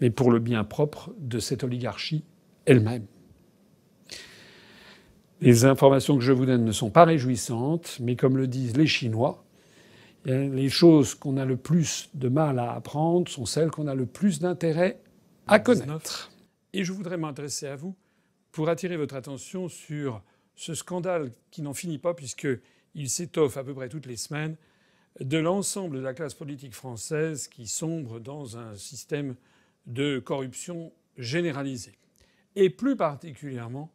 mais pour le bien propre de cette oligarchie elle-même. Les informations que je vous donne ne sont pas réjouissantes, mais comme le disent les Chinois, les choses qu'on a le plus de mal à apprendre sont celles qu'on a le plus d'intérêt à connaître. Et je voudrais m'intéresser à vous pour attirer votre attention sur ce scandale qui n'en finit pas, puisqu'il s'étoffe à peu près toutes les semaines, de l'ensemble de la classe politique française qui sombre dans un système de corruption généralisée. Et plus particulièrement,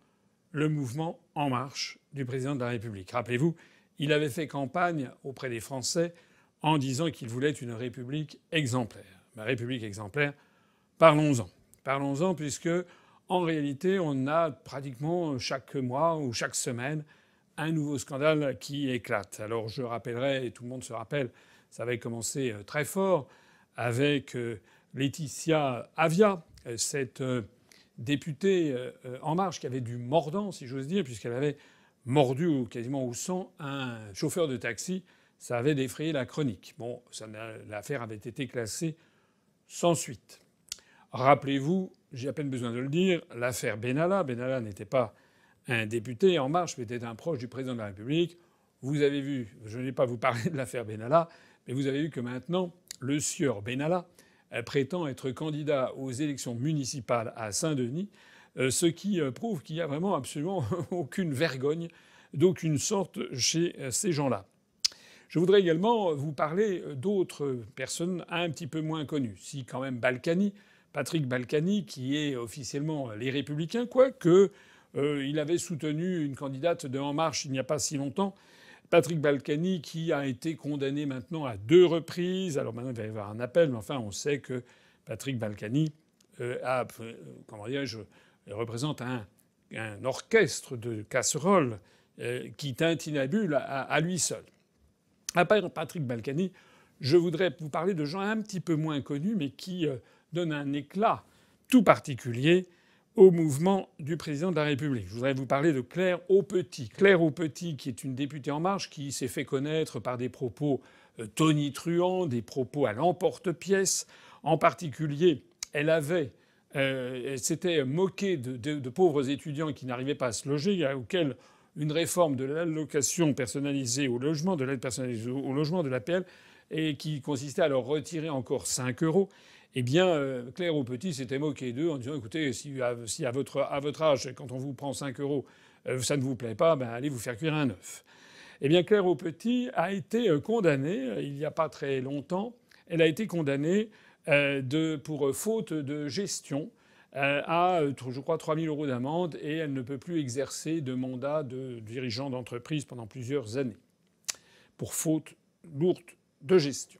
le mouvement En Marche du président de la République. Rappelez-vous, il avait fait campagne auprès des Français en disant qu'il voulait une République exemplaire. La République exemplaire, parlons-en. Parlons-en puisque, en réalité, on a pratiquement chaque mois ou chaque semaine un nouveau scandale qui éclate. Alors je rappellerai, et tout le monde se rappelle, ça avait commencé très fort avec Laetitia Avia, cette députée En Marche qui avait du mordant, si j'ose dire, puisqu'elle avait mordu quasiment au sang un chauffeur de taxi. Ça avait défrayé la chronique. Bon, l'affaire avait été classée sans suite. Rappelez-vous, j'ai à peine besoin de le dire, l'affaire Benalla. Benalla n'était pas un député En Marche, mais était un proche du président de la République. Vous avez vu, je ne vais pas vous parler de l'affaire Benalla, mais vous avez vu que maintenant, le sieur Benalla prétend être candidat aux élections municipales à Saint-Denis, ce qui prouve qu'il n'y a vraiment absolument aucune vergogne d'aucune sorte chez ces gens-là. Je voudrais également vous parler d'autres personnes un petit peu moins connues. Si quand même Balkany, Patrick Balkany, qui est officiellement Les Républicains, quoique il avait soutenu une candidate de En Marche il n'y a pas si longtemps, Patrick Balkany, qui a été condamné maintenant à 2 reprises. Alors maintenant, il va y avoir un appel, mais enfin, on sait que Patrick Balkany représente un orchestre de casseroles qui tintinabule à lui seul. À part Patrick Balkany, je voudrais vous parler de gens un petit peu moins connus, mais qui donnent un éclat tout particulier au mouvement du président de la République. Je voudrais vous parler de Claire Aupetit. Claire Aupetit, qui est une députée En Marche, qui s'est fait connaître par des propos tonitruants, des propos à l'emporte-pièce. En particulier, elle s'était moquée de pauvres étudiants qui n'arrivaient pas à se loger, auxquels une réforme de l'allocation personnalisée au logement, de l'aide personnalisée au logement, de l'APL, et qui consistait à leur retirer encore 5 euros. Eh bien, Claire Aupetit s'était moquée d'eux en disant « Écoutez, si à votre âge, quand on vous prend 5 euros, ça ne vous plaît pas, ben allez vous faire cuire un œuf ». Eh bien, Claire Aupetit a été condamnée il n'y a pas très longtemps. Elle a été condamnée pour faute de gestion à, je crois, 3 000 euros d'amende, et elle ne peut plus exercer de mandat de dirigeant d'entreprise pendant plusieurs années pour faute lourde de gestion.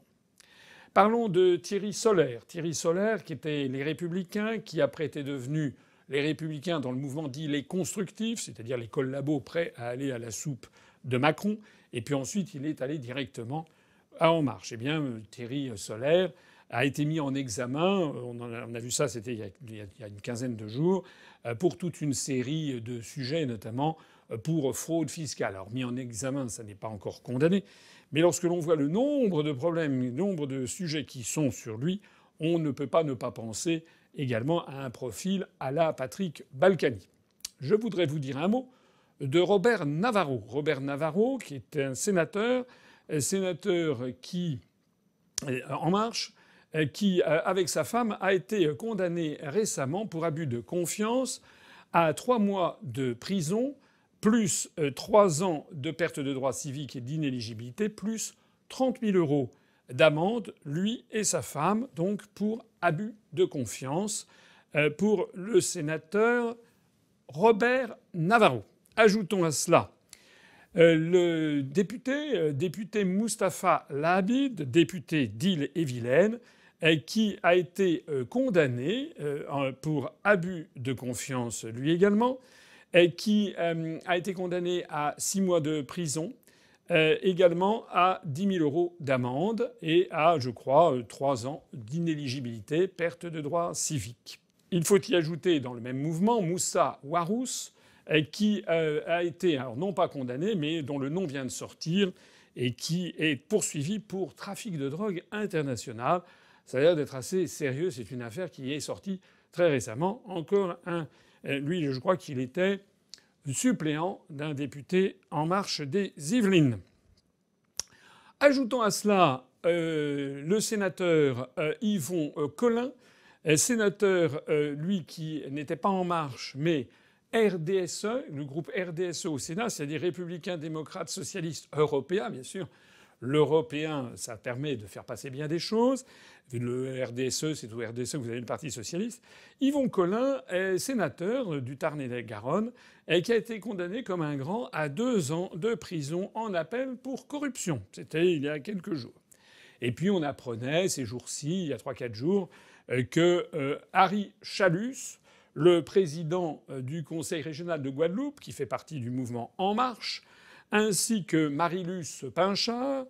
Parlons de Thierry Solère. Thierry Solère, qui était les Républicains, qui après était devenu les Républicains dans le mouvement dit les constructifs, c'est-à-dire les collabos prêts à aller à la soupe de Macron. Et puis ensuite, il est allé directement à En Marche. Eh bien, Thierry Solère a été mis en examen, on a vu ça, c'était il y a une quinzaine de jours, pour toute une série de sujets, notamment pour fraude fiscale. Alors mis en examen, ça n'est pas encore condamné, mais lorsque l'on voit le nombre de problèmes, le nombre de sujets qui sont sur lui, on ne peut pas ne pas penser également à un profil à la Patrick Balkany. Je voudrais vous dire un mot de Robert Navarro. Robert Navarro, qui est un sénateur qui, En Marche, qui, avec sa femme, a été condamné récemment pour abus de confiance à 3 mois de prison, plus 3 ans de perte de droits civiques et d'inéligibilité, plus 30 000 euros d'amende, lui et sa femme, donc pour abus de confiance, pour le sénateur Robert Navarro. Ajoutons à cela le député Moustapha Labid, député d'Ille-et-Vilaine, qui a été condamné pour abus de confiance lui également, qui a été condamné à 6 mois de prison, également à 10 000 euros d'amende et à, je crois, 3 ans d'inéligibilité, perte de droits civiques. Il faut y ajouter dans le même mouvement Moussa Warous, qui a été, alors non pas condamné, mais dont le nom vient de sortir et qui est poursuivi pour trafic de drogue international. Ça a l'air d'être assez sérieux. C'est une affaire qui est sortie très récemment. Encore un. Lui, je crois qu'il était suppléant d'un député En Marche des Yvelines. Ajoutons à cela le sénateur Yvon Collin, sénateur, lui, qui n'était pas En Marche, mais RDSE, le groupe RDSE au Sénat, c'est-à-dire Républicains, Démocrates, Socialistes, Européens, bien sûr. L'européen, ça permet de faire passer bien des choses. Le RDSE, c'est au RDSE que vous avez le Parti socialiste. Yvon Collin est sénateur du Tarn-et-Garonne et qui a été condamné comme un grand à 2 ans de prison en appel pour corruption. C'était il y a quelques jours. Et puis on apprenait ces jours-ci, il y a 3-4 jours, que Harry Chalus, le président du Conseil régional de Guadeloupe, qui fait partie du mouvement En Marche, ainsi que Marie-Luce Pinchard,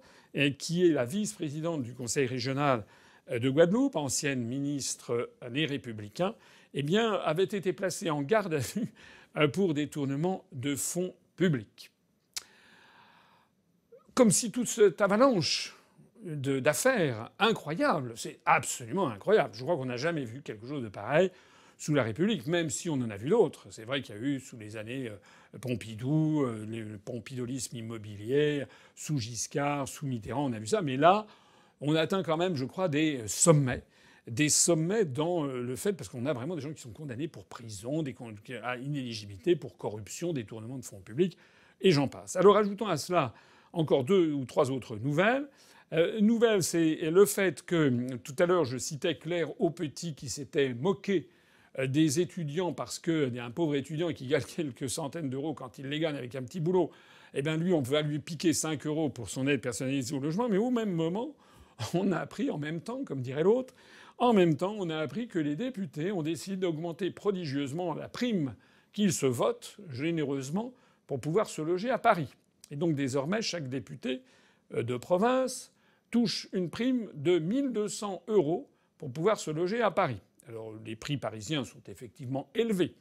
qui est la vice-présidente du Conseil régional de Guadeloupe, ancienne ministre Les Républicains, eh bien, avaient été placés en garde à vue pour détournement de fonds publics. Comme si toute cette avalanche d'affaires incroyables, c'est absolument incroyable. Je crois qu'on n'a jamais vu quelque chose de pareil sous la République, même si on en a vu d'autres. C'est vrai qu'il y a eu sous les années Pompidou, le pompidolisme immobilier, sous Giscard, sous Mitterrand, on a vu ça. Mais là, on atteint quand même, je crois, des sommets dans le fait, parce qu'on a vraiment des gens qui sont condamnés pour prison, à inéligibilité, pour corruption, détournement de fonds publics, et j'en passe. Alors ajoutons à cela encore 2 ou 3 autres nouvelles. Nouvelle, c'est le fait que, tout à l'heure, je citais Claire Aupetit qui s'était moquée des étudiants parce qu'il y a un pauvre étudiant qui gagne quelques centaines d'euros quand il les gagne avec un petit boulot, eh bien lui, on va lui piquer 5 € pour son aide personnalisée au logement, mais au même moment, on a appris en même temps, comme dirait l'autre, en même temps, on a appris que les députés ont décidé d'augmenter prodigieusement la prime qu'ils se votent généreusement pour pouvoir se loger à Paris. Et donc désormais, chaque député de province touche une prime de 1 200 € pour pouvoir se loger à Paris. Alors les prix parisiens sont effectivement élevés,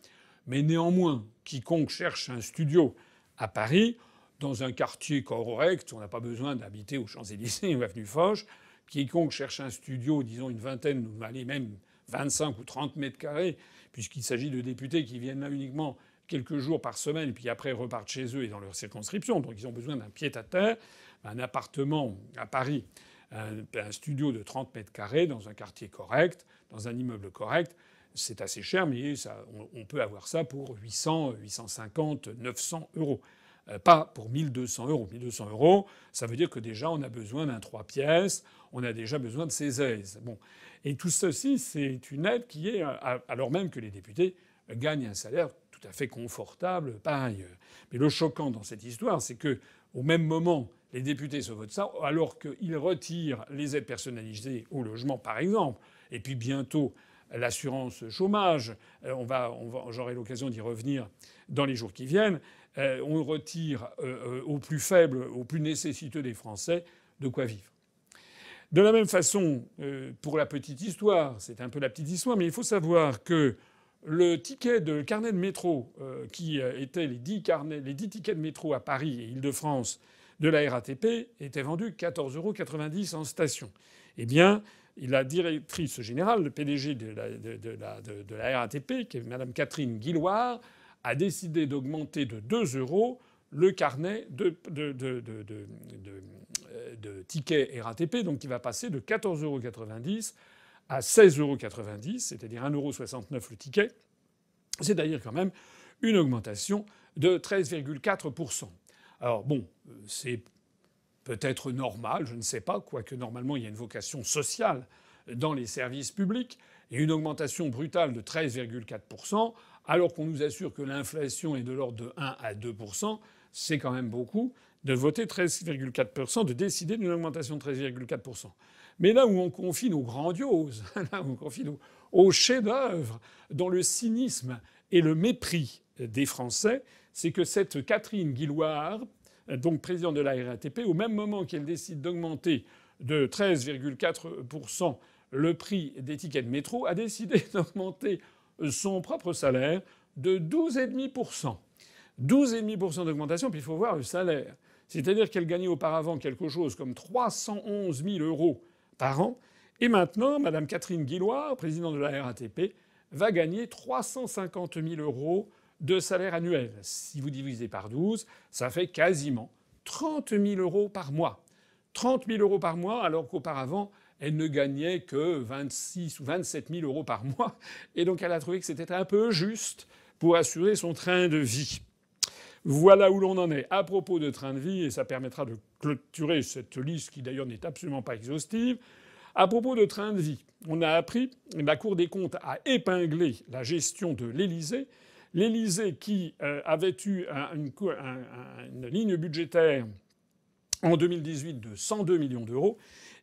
mais néanmoins, quiconque cherche un studio à Paris, dans un quartier correct, on n'a pas besoin d'habiter aux Champs-Élysées ou avenue Foch, quiconque cherche un studio, disons une vingtaine, ou allez, même 25 ou 30 mètres carrés, puisqu'il s'agit de députés qui viennent là uniquement quelques jours par semaine, puis après repartent chez eux et dans leur circonscription, donc ils ont besoin d'un pied-à-terre, un appartement à Paris, un studio de 30 mètres carrés dans un quartier correct, dans un immeuble correct, c'est assez cher, mais on peut avoir ça pour 800, 850, 900 €. Pas pour 1 200 €. 1 200 €, ça veut dire que déjà on a besoin d'un 3 pièces, on a déjà besoin de ces aises. Bon. Et tout ceci, c'est une aide qui est, alors même que les députés gagnent un salaire tout à fait confortable par ailleurs. Mais le choquant dans cette histoire, c'est que au même moment, les députés se votent ça, alors qu'ils retirent les aides personnalisées au logement, par exemple, et puis bientôt l'assurance chômage. J'aurai l'occasion d'y revenir dans les jours qui viennent. On retire aux plus faibles, aux plus nécessiteux des Français, de quoi vivre. De la même façon, pour la petite histoire, c'est un peu la petite histoire, mais il faut savoir que le carnet de métro, qui était les 10 tickets de métro à Paris et Île-de-France de la RATP, était vendu 14,90 € en station. Eh bien, la directrice générale, le PDG de la RATP, qui est Mme Catherine Guillouard, a décidé d'augmenter de 2 € le carnet de tickets RATP, donc qui va passer de 14,90 € à 16,90 €, c'est-à-dire 1,69 € le ticket. C'est-à-dire quand même une augmentation de 13,4%. Alors bon, c'est peut-être normal, je ne sais pas, quoique normalement il y a une vocation sociale dans les services publics, et une augmentation brutale de 13,4%, alors qu'on nous assure que l'inflation est de l'ordre de 1 à 2%, c'est quand même beaucoup de voter 13,4%, de décider d'une augmentation de 13,4%. Mais là où on confine aux grandioses, là où on confine aux chefs-d'œuvre, dans le cynisme et le mépris des Français, c'est que cette Catherine Guillouard, donc présidente de la RATP, au même moment qu'elle décide d'augmenter de 13,4% le prix des tickets de métro, a décidé d'augmenter son propre salaire de 12,5%. 12,5% d'augmentation, puis il faut voir le salaire. C'est-à-dire qu'elle gagnait auparavant quelque chose comme 311 000 € par an. Et maintenant, Mme Catherine Guillouard, présidente de la RATP, va gagner 350 000 € de salaire annuel. Si vous divisez par 12, ça fait quasiment 30 000 € par mois. 30 000 € par mois, alors qu'auparavant, elle ne gagnait que 26 ou 27 000 € par mois. Et donc elle a trouvé que c'était un peu juste pour assurer son train de vie. Voilà où l'on en est à propos de train de vie, et ça permettra de clôturer cette liste qui d'ailleurs n'est absolument pas exhaustive. À propos de train de vie, on a appris, la Cour des comptes a épinglé la gestion de l'Élysée. L'Élysée qui avait eu une ligne budgétaire en 2018 de 102 millions d'euros.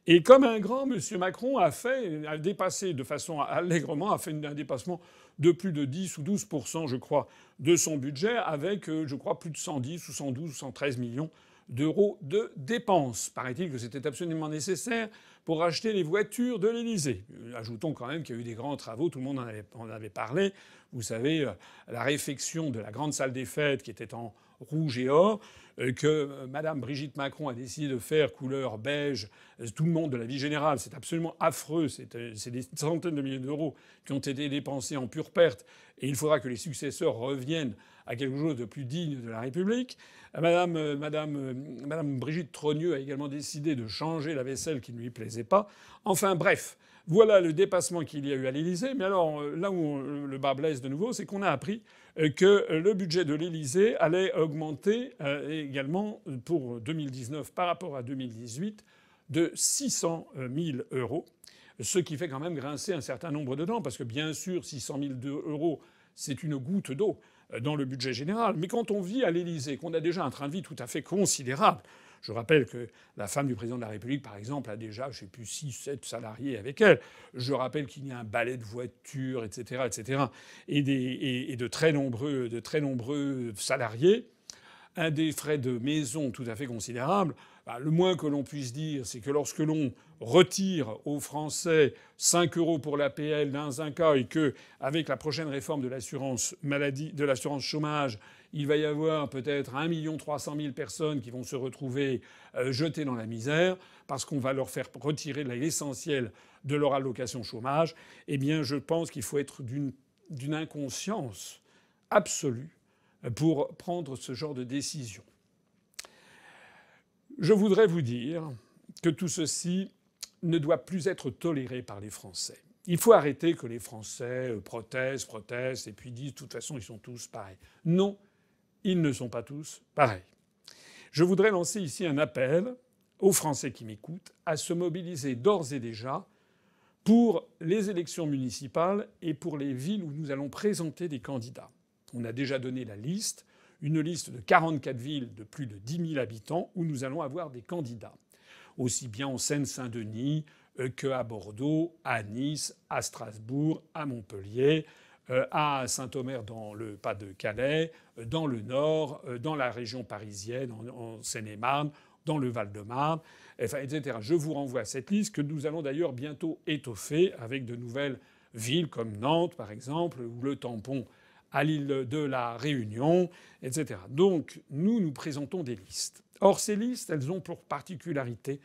Et comme un grand, M. Macron a dépassé de façon allègrement, a fait un dépassement de plus de 10 ou 12%, je crois, de son budget, avec, je crois, plus de 110 ou 112 ou 113 millions d'euros de dépenses. Paraît-il que c'était absolument nécessaire pour acheter les voitures de l'Élysée. Ajoutons quand même qu'il y a eu des grands travaux, tout le monde en avait parlé. Vous savez, la réfection de la grande salle des fêtes qui était en rouge et or, que Mme Brigitte Macron a décidé de faire couleur beige. Tout le monde de la vie générale, c'est absolument affreux. C'est des centaines de milliers d'euros qui ont été dépensés en pure perte. Et il faudra que les successeurs reviennent à quelque chose de plus digne de la République. Madame Brigitte Trogneux a également décidé de changer la vaisselle qui ne lui plaisait pas. Enfin bref, voilà le dépassement qu'il y a eu à l'Élysée. Mais alors là où le bas blesse de nouveau, c'est qu'on a appris que le budget de l'Élysée allait augmenter également pour 2019 par rapport à 2018 de 600 000 €. Ce qui fait quand même grincer un certain nombre de dents, parce que bien sûr 600 000 €, c'est une goutte d'eau dans le budget général. Mais quand on vit à l'Élysée, qu'on a déjà un train de vie tout à fait considérable, je rappelle que la femme du président de la République, par exemple, a déjà, je sais plus, 6, 7 salariés avec elle. Je rappelle qu'il y a un balai de voitures, etc., etc., et de très nombreux salariés. Un des frais de maison tout à fait considérable. Le moins que l'on puisse dire, c'est que lorsque l'on retire aux Français 5 € pour l'APL dans un cas et que, avec la prochaine réforme de l'assurance maladie, de l'assurance chômage, il va y avoir peut-être 1 300 000 personnes qui vont se retrouver jetées dans la misère parce qu'on va leur faire retirer l'essentiel de leur allocation chômage, eh bien, je pense qu'il faut être d'une inconscience absolue pour prendre ce genre de décision. Je voudrais vous dire que tout ceci ne doit plus être toléré par les Français. Il faut arrêter que les Français protestent, et puis disent de toute façon ils sont tous pareils. Non, ils ne sont pas tous pareils. Je voudrais lancer ici un appel aux Français qui m'écoutent à se mobiliser d'ores et déjà pour les élections municipales et pour les villes où nous allons présenter des candidats. On a déjà donné la liste, une liste de 44 villes de plus de 10 000 habitants où nous allons avoir des candidats. Aussi bien en Seine-Saint-Denis qu'à Bordeaux, à Nice, à Strasbourg, à Montpellier, à Saint-Omer dans le Pas-de-Calais, dans le Nord, dans la région parisienne, en Seine-et-Marne, dans le Val-de-Marne, enfin, etc. Je vous renvoie à cette liste que nous allons d'ailleurs bientôt étoffer avec de nouvelles villes comme Nantes, par exemple, ou le tampon à l'île de la Réunion, etc. Donc, nous présentons des listes. Or, ces listes, elles ont pour particularité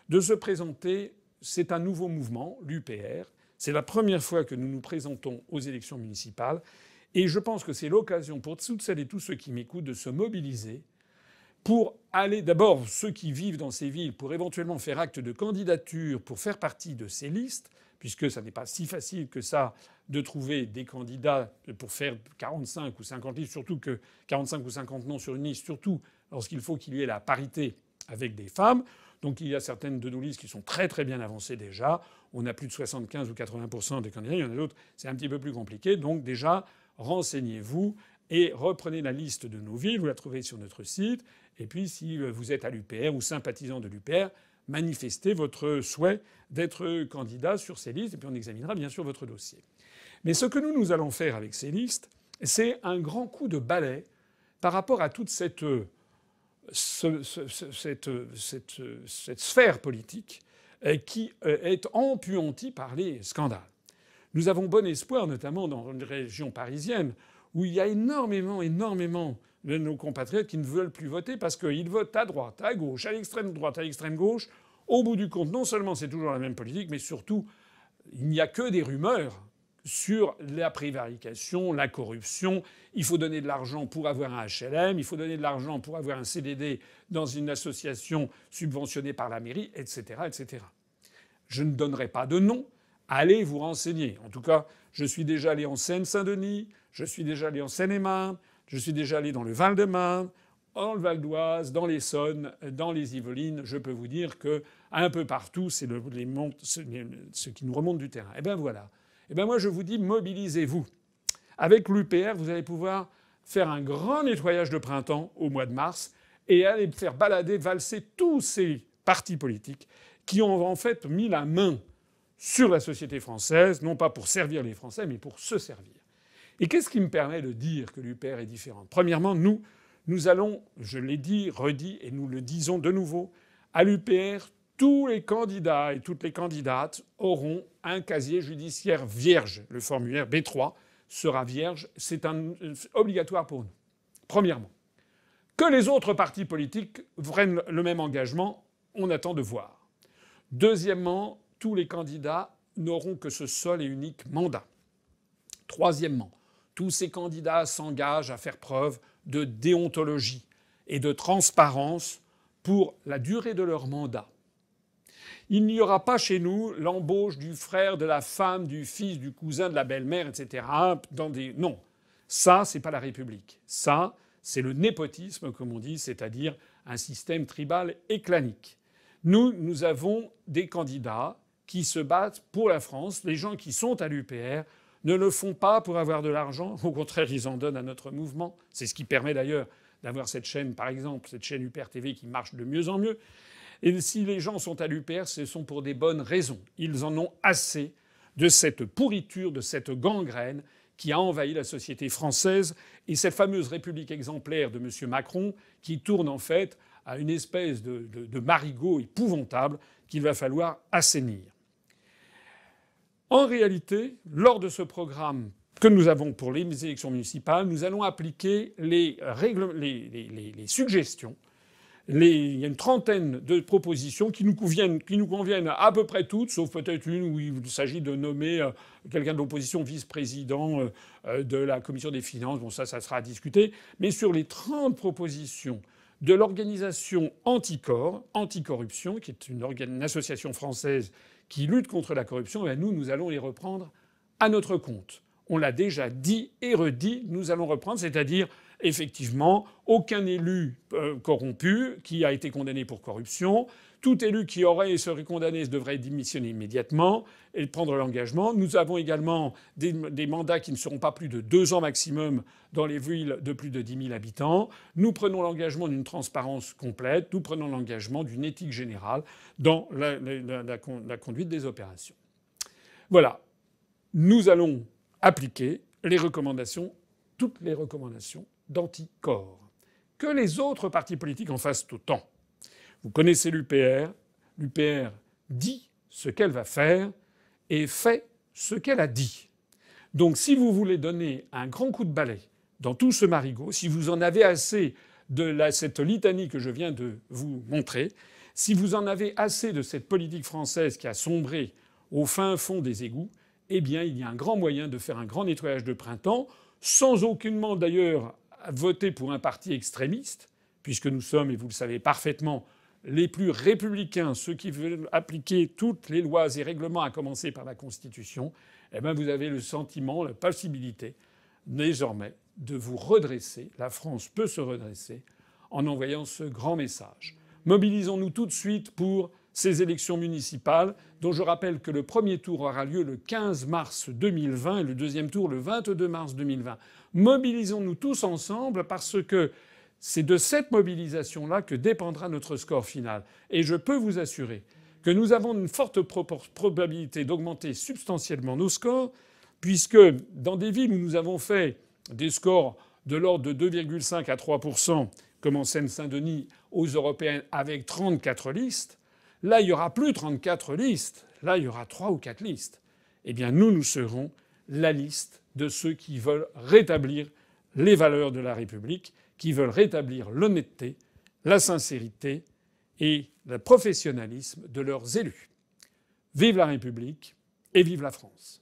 de se présenter. C'est un nouveau mouvement, l'UPR. C'est la première fois que nous nous présentons aux élections municipales. Et je pense que c'est l'occasion pour toutes celles et tous ceux qui m'écoutent de se mobiliser pour aller, d'abord, ceux qui vivent dans ces villes, pour éventuellement faire acte de candidature pour faire partie de ces listes, puisque ça n'est pas si facile que ça de trouver des candidats pour faire 45 ou 50 listes, surtout que 45 ou 50 noms sur une liste, surtout lorsqu'il faut qu'il y ait la parité avec des femmes. Donc il y a certaines de nos listes qui sont très très bien avancées déjà. On a plus de 75 ou 80% des candidats. Il y en a d'autres, c'est un petit peu plus compliqué. Donc déjà, renseignez-vous et reprenez la liste de nos villes. Vous la trouvez sur notre site. Et puis si vous êtes à l'UPR ou sympathisant de l'UPR, manifestez votre souhait d'être candidat sur ces listes. Et puis on examinera bien sûr votre dossier. Mais ce que nous allons faire avec ces listes, c'est un grand coup de balai par rapport à toute cette sphère politique qui est empuantie par les scandales. Nous avons bon espoir, notamment dans une région parisienne, où il y a énormément de nos compatriotes qui ne veulent plus voter parce qu'ils votent à droite, à gauche, à l'extrême droite, à l'extrême gauche. Au bout du compte, non seulement c'est toujours la même politique, mais surtout, il n'y a que des rumeurs sur la prévarication, la corruption. Il faut donner de l'argent pour avoir un HLM, il faut donner de l'argent pour avoir un CDD dans une association subventionnée par la mairie, etc., etc. Je ne donnerai pas de nom. Allez vous renseigner. En tout cas, je suis déjà allé en Seine-Saint-Denis, je suis déjà allé en Seine-et-Marne, je suis déjà allé dans le Val-de-Marne, dans le Val d'Oise, dans l'Essonne, dans les Yvelines. Je peux vous dire que un peu partout, c'est ce qui nous remonte du terrain. Eh bien voilà. Eh bien moi je vous dis, mobilisez-vous. Avec l'UPR, vous allez pouvoir faire un grand nettoyage de printemps au mois de mars et aller faire balader, valser tous ces partis politiques qui ont en fait mis la main sur la société française, non pas pour servir les Français, mais pour se servir. Et qu'est-ce qui me permet de dire que l'UPR est différente ? Premièrement, nous allons, je l'ai dit, redit, et nous le disons de nouveau, à l'UPR, tous les candidats et toutes les candidates auront un casier judiciaire vierge. Le formulaire B3 sera vierge. C'est obligatoire pour nous. Premièrement. Que les autres partis politiques prennent le même engagement, on attend de voir. Deuxièmement, tous les candidats n'auront que ce seul et unique mandat. Troisièmement, tous ces candidats s'engagent à faire preuve de déontologie et de transparence pour la durée de leur mandat. Il n'y aura pas chez nous l'embauche du frère, de la femme, du fils, du cousin, de la belle-mère, etc. Non. Ça, c'est pas la République. Ça, c'est le népotisme, comme on dit, c'est-à-dire un système tribal et clanique. Nous avons des candidats qui se battent pour la France. Les gens qui sont à l'UPR ne le font pas pour avoir de l'argent. Au contraire, ils en donnent à notre mouvement. C'est ce qui permet d'ailleurs d'avoir cette chaîne, par exemple, cette chaîne UPR TV qui marche de mieux en mieux. Et si les gens sont à l'UPR, ce sont pour des bonnes raisons. Ils en ont assez de cette pourriture, de cette gangrène qui a envahi la société française et cette fameuse République exemplaire de M. Macron qui tourne en fait à une espèce de marigot épouvantable qu'il va falloir assainir. En réalité, lors de ce programme que nous avons pour les élections municipales, nous allons appliquer les suggestions. Il y a une trentaine de propositions qui nous conviennent à peu près toutes, sauf peut-être une où il s'agit de nommer quelqu'un de l'opposition vice-président de la commission des finances. Bon, ça sera à discuter. Mais sur les 30 propositions de l'organisation Anticorruption, qui est une association française qui lutte contre la corruption, ben nous allons les reprendre à notre compte. On l'a déjà dit et redit, nous allons reprendre, c'est-à-dire effectivement aucun élu corrompu qui a été condamné pour corruption. Tout élu qui serait condamné devrait démissionner immédiatement et prendre l'engagement. Nous avons également des mandats qui ne seront pas plus de 2 ans maximum dans les villes de plus de 10 000 habitants. Nous prenons l'engagement d'une transparence complète. Nous prenons l'engagement d'une éthique générale dans la conduite des opérations. Voilà. Nous allons appliquer toutes les recommandations d'Anticor. Que les autres partis politiques en fassent autant. Vous connaissez l'UPR. L'UPR dit ce qu'elle va faire et fait ce qu'elle a dit. Donc si vous voulez donner un grand coup de balai dans tout ce marigot, si vous en avez assez de cette litanie que je viens de vous montrer, si vous en avez assez de cette politique française qui a sombré au fin fond des égouts, eh bien il y a un grand moyen de faire un grand nettoyage de printemps, sans aucunement d'ailleurs voter pour un parti extrémiste, puisque nous sommes, et vous le savez parfaitement, les plus républicains, ceux qui veulent appliquer toutes les lois et règlements, à commencer par la Constitution, eh bien vous avez le sentiment, la possibilité, désormais, de vous redresser. La France peut se redresser en envoyant ce grand message. Mobilisons-nous tout de suite pour ces élections municipales, dont je rappelle que le premier tour aura lieu le 15 mars 2020 et le deuxième tour le 22 mars 2020. Mobilisons-nous tous ensemble parce que c'est de cette mobilisation-là que dépendra notre score final. Et je peux vous assurer que nous avons une forte probabilité d'augmenter substantiellement nos scores, puisque dans des villes où nous avons fait des scores de l'ordre de 2,5 à 3%, comme en Seine-Saint-Denis, aux européennes, avec 34 listes, là, il n'y aura plus 34 listes. Là, il y aura 3 ou 4 listes. Eh bien, nous serons la liste de ceux qui veulent rétablir les valeurs de la République, qui veulent rétablir l'honnêteté, la sincérité et le professionnalisme de leurs élus. Vive la République et vive la France.